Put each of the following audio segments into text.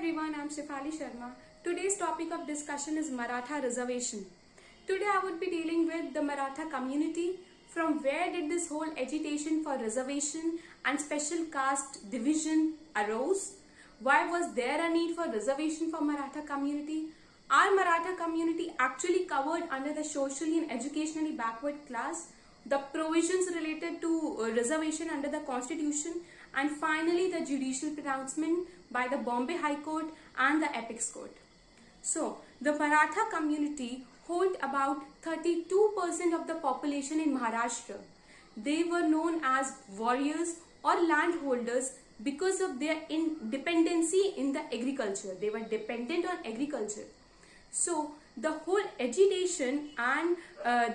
everyone, I'm Shefali Sharma. Today's topic of discussion is Maratha Reservation. Today I would be dealing with the Maratha community. From where did this whole agitation for reservation and special caste division arose? Why was there a need for reservation for Maratha community? Are Maratha community actually covered under the socially and educationally backward class? The provisions related to reservation under the constitution, and finally the judicial pronouncement by the Bombay High Court and the Apex Court. So the Maratha community hold about 32% of the population in Maharashtra. They were known as warriors or landholders because of their independency in the agriculture. They were dependent on agriculture. So the whole agitation and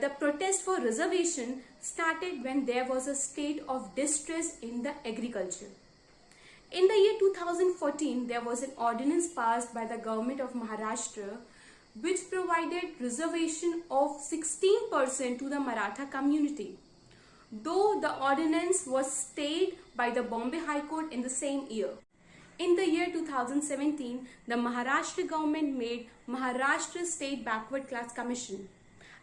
the protest for reservation started when there was a state of distress in the agriculture. In the year 2014, there was an ordinance passed by the government of Maharashtra which provided reservation of 16% to the Maratha community. Though the ordinance was stayed by the Bombay High Court in the same year. In the year 2017, the Maharashtra government made Maharashtra State Backward Class Commission,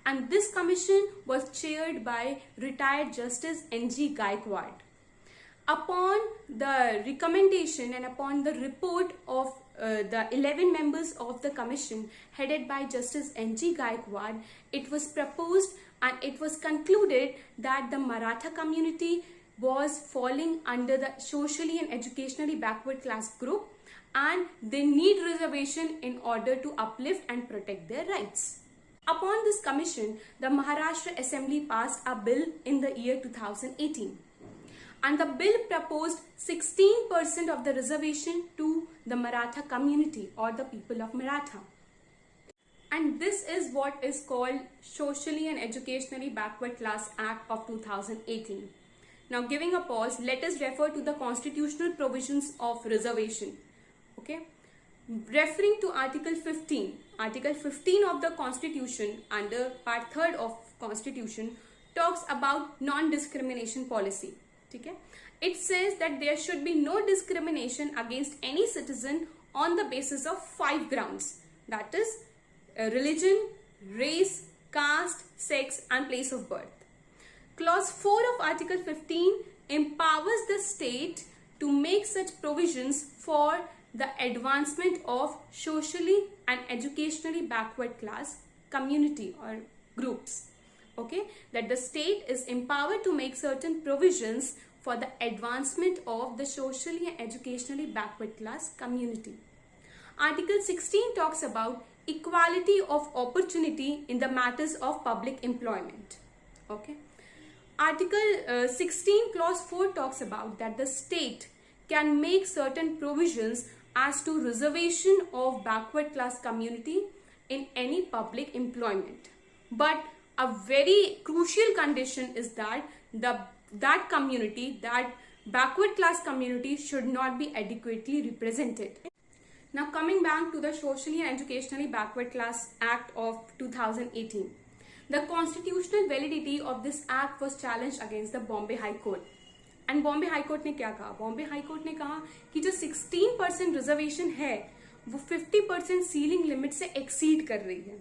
and this commission was chaired by retired Justice N.G. GAIRWAD. Upon the recommendation and upon the report of the 11 members of the commission headed by Justice N.G. GAIRWAD, it was proposed and it was concluded that the Maratha community was falling under the socially and educationally backward class group and they need reservation in order to uplift and protect their rights. Upon this commission, the Maharashtra Assembly passed a bill in the year 2018. And the bill proposed 16% of the reservation to the Maratha community or the people of Maratha. And this is what is called Socially and Educationally Backward Class Act of 2018. Now giving a pause, let us refer to the constitutional provisions of reservation. Okay. Referring to Article 15. Article 15 of the Constitution under Part 3rd of Constitution talks about non-discrimination policy. Okay? It says that there should be no discrimination against any citizen on the basis of 5 grounds. That is religion, race, caste, sex and place of birth. Clause 4 of Article 15 empowers the state to make such provisions for the advancement of socially and educationally backward class community or groups. Okay, that the state is empowered to make certain provisions for the advancement of the socially and educationally backward class community. Article 16 talks about equality of opportunity in the matters of public employment. Okay. Article 16 clause 4 talks about that the state can make certain provisions as to reservation of backward class community in any public employment. But a very crucial condition is that that community, that backward class community should not be adequately represented. Now coming back to the Socially and Educationally Backward Class Act of 2018. The constitutional validity of this act was challenged against the Bombay High Court. And Bombay High Court ने क्या कहा? Bombay High Court ने कहा कि जो 16% reservation है वो 50% ceiling limit से एक्सीड कर रही है,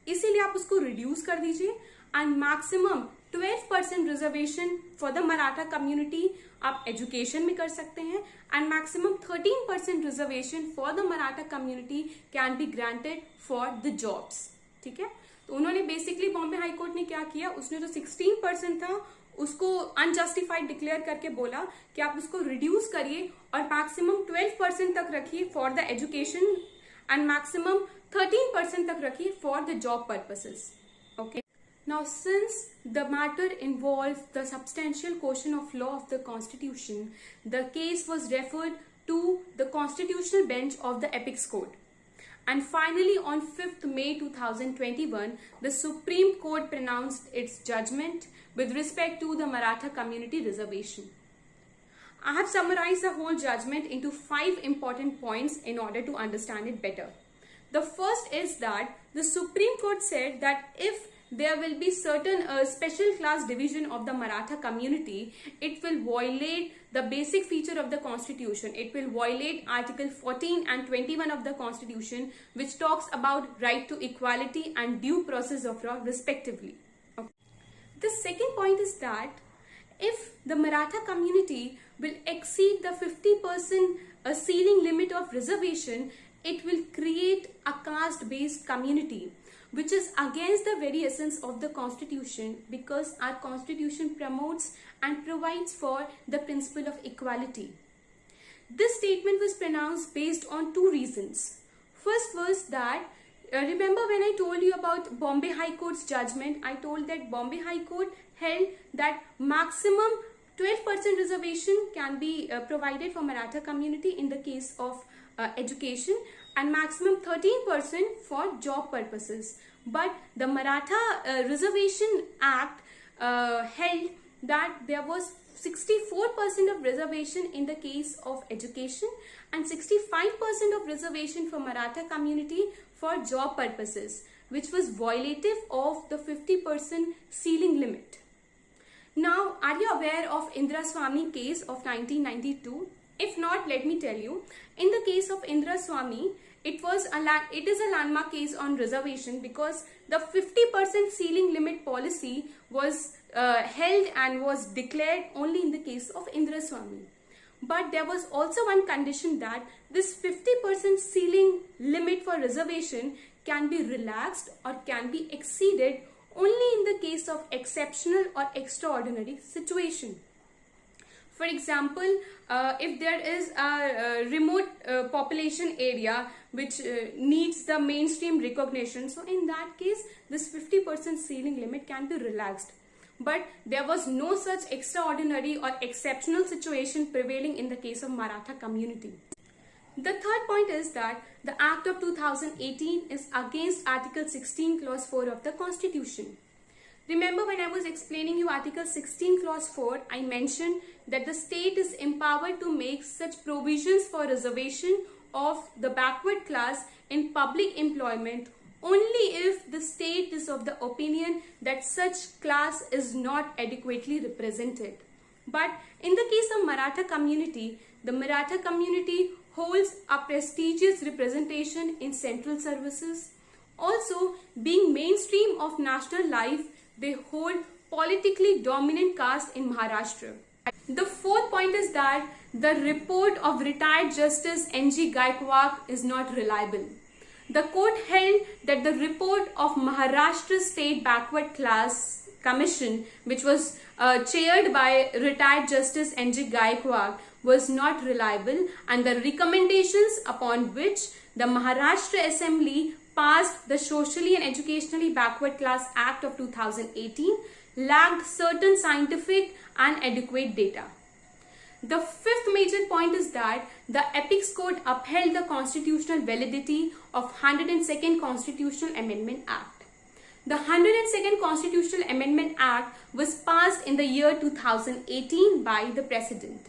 इसीलिए आप उसको रिड्यूस कर दीजिए and maximum 12% reservation for the Maratha community आप एजुकेशन में कर सकते हैं and maximum 13% reservation for the Maratha community can be granted for the jobs. ठीक है, तो उन्होंने बेसिकली बॉम्बे हाई कोर्ट ने क्या किया, उसने जो 16% था उसको अनजस्टिफाइड डिक्लेयर करके बोला कि आप उसको रिड्यूस करिए और मैक्सिमम 12% तक रखिए for the education and maximum 13% तक रखिए for the job purposes. Okay. Now, since the matter involves the substantial question of law of the Constitution, the case was referred to the Constitutional Bench of the Apex Court. And finally, on 5th May 2021, the Supreme Court pronounced its judgment with respect to the Maratha community reservation. I have summarized the whole judgment into 5 important points in order to understand it better. The first is that the Supreme Court said that if there will be certain special class division of the Maratha community, it will violate the basic feature of the constitution. It will violate Article 14 and 21 of the constitution, which talks about right to equality and due process of law respectively. Okay. The second point is that if the Maratha community will exceed the 50% ceiling limit of reservation, it will create a caste-based community, which is against the very essence of the constitution, because our constitution promotes and provides for the principle of equality. This statement was pronounced based on two reasons. First was that, remember when I told you about Bombay High Court's judgment, I told that Bombay High Court held that maximum 12% reservation can be provided for Maratha community in the case of education, and maximum 13% for job purposes. But the Maratha Reservation Act held that there was 64% of reservation in the case of education and 65% of reservation for Maratha community for job purposes, which was violative of the 50% ceiling limit. Now, are you aware of Indira Swamy case of 1992? If not, let me tell you. In the case of Indira Swamy, it is a landmark case on reservation because the 50% ceiling limit policy was held and was declared only in the case of Indira Swamy. But there was also one condition that this 50% ceiling limit for reservation can be relaxed or can be exceeded only in the case of exceptional or extraordinary situation. For example, if there is a remote population area which needs the mainstream recognition, so in that case, this 50% ceiling limit can be relaxed. But there was no such extraordinary or exceptional situation prevailing in the case of Maratha community. The third point is that the Act of 2018 is against Article 16 Clause 4 of the Constitution. Remember when I was explaining you Article 16 Clause 4, I mentioned that the state is empowered to make such provisions for reservation of the backward class in public employment only if the state is of the opinion that such class is not adequately represented. But in the case of Maratha community, the Maratha community holds a prestigious representation in central services. Also, being mainstream of national life, they hold politically dominant caste in Maharashtra. The fourth point is that the report of retired Justice N.G. Gaikwad is not reliable. The court held that the report of Maharashtra State Backward Class Commission, which was chaired by retired Justice N.G. Gaikwad, was not reliable, and the recommendations upon which the Maharashtra Assembly passed the Socially and Educationally Backward Class Act of 2018 lacked certain scientific and adequate data. The fifth major point is that the Apex Court upheld the constitutional validity of 102nd Constitutional Amendment Act. The 102nd Constitutional Amendment Act was passed in the year 2018 by the President.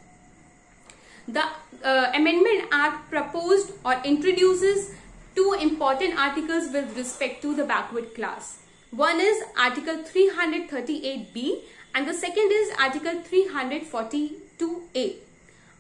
The Amendment Act proposed or introduces two important articles with respect to the backward class. One is Article 338B and the second is Article 342A.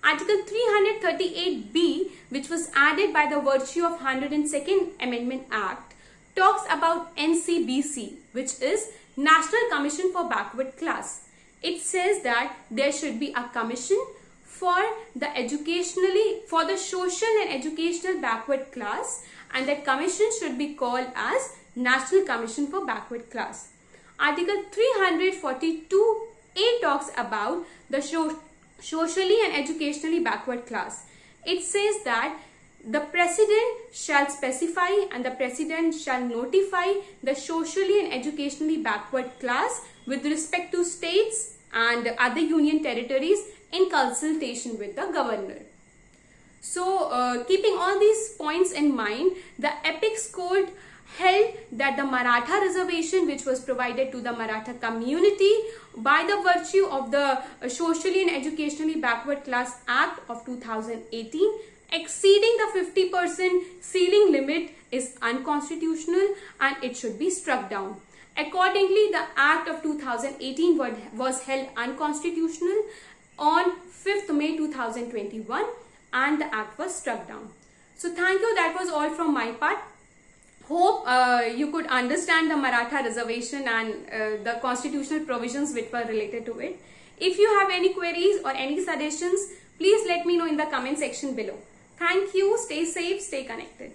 Article 338B, which was added by the virtue of 102nd Amendment Act, talks about NCBC, which is National Commission for Backward Class. It says that there should be a commission for the social and educational backward class, and that commission should be called as National Commission for Backward Class. Article 342A talks about the socially and educationally backward class. It says that the President shall specify and the President shall notify the socially and educationally backward class with respect to states and other union territories in consultation with the governor. So, keeping all these points in mind, the Apex Court held that the Maratha reservation, which was provided to the Maratha community by the virtue of the Socially and Educationally Backward Class Act of 2018, exceeding the 50% ceiling limit, is unconstitutional and it should be struck down. Accordingly, the Act of 2018 was held unconstitutional on 5th May 2021 and the Act was struck down. So thank you. That was all from my part. Hope you could understand the Maratha Reservation and the constitutional provisions which were related to it. If you have any queries or any suggestions, please let me know in the comment section below. Thank you. Stay safe, stay connected.